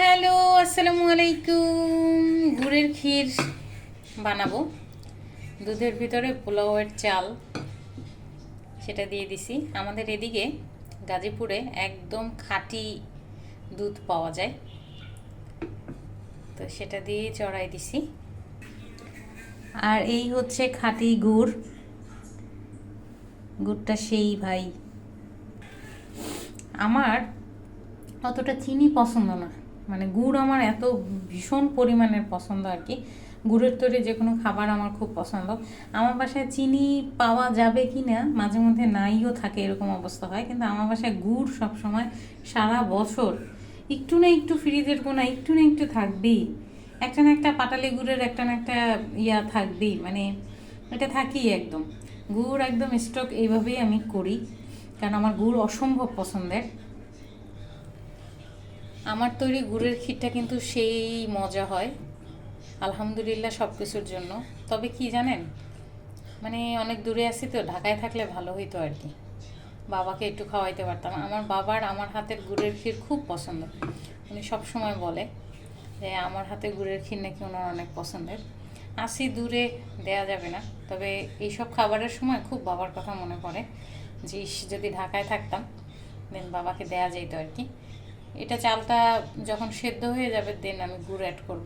Hello, আসসালামু আলাইকুম। গুড়ের ক্ষীর বানাবো। দুধের ভিতরে পোলাওয়ের চাল সেটা দিয়ে দিছি। আমাদের এদিকে গাজীপুরে একদম খাঁটি দুধ পাওয়া যায়, তো সেটা দিয়ে চড়াই দিছি। আর এই হচ্ছে খাঁটি গুড়। গুড়টা সেই ভাই, আমার অতটা চিনি পছন্দ না, মানে গুড় আমার এত ভীষণ পরিমাণের পছন্দ আর কি। গুড়ের তৈরি যে কোনো খাবার আমার খুব পছন্দ। আমার বাসায় চিনি পাওয়া যাবে কি না মাঝে মধ্যে নাইও থাকে, এরকম অবস্থা হয়, কিন্তু আমার বাসায় গুড় সবসময় সারা বছর একটু না একটু ফ্রিজের কোনা একটু না একটু থাকবেই। একটা না একটা পাটালি গুড়ের একটা না একটা থাকবেই, মানে এটা থাকি একদম। গুড় একদম স্টক এইভাবেই আমি করি, কারণ আমার গুড় অসম্ভব পছন্দের। আমার তৈরি গুড়ের ক্ষীরটা কিন্তু সেই মজা হয়, আলহামদুলিল্লাহ সব কিছুর জন্য। তবে কি জানেন, মানে অনেক দূরে আছি তো, ঢাকায় থাকলে ভালো হইতো আর কি, বাবাকে একটু খাওয়াইতে পারতাম। আমার বাবার আমার হাতের গুড়ের ক্ষীর খুব পছন্দ। উনি সব সময় বলে যে আমার হাতে গুড়ের ক্ষীর নাকি ওনার অনেক পছন্দের। আসি দূরে, দেয়া যাবে না, তবে এইসব খাবারের সময় খুব বাবার কথা মনে পড়ে যে যদি ঢাকায় থাকতাম দেন বাবাকে দেয়া যেত আর কি। এটা চালটা যখন সেদ্ধ হয়ে যাবে দেন আমি গুড় অ্যাড করব।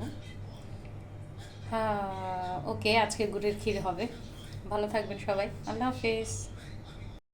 হ্যাঁ, ওকে, আজকে গুড়ের ক্ষীর হবে। ভালো থাকবেন সবাই, আল্লাহ হাফেজ।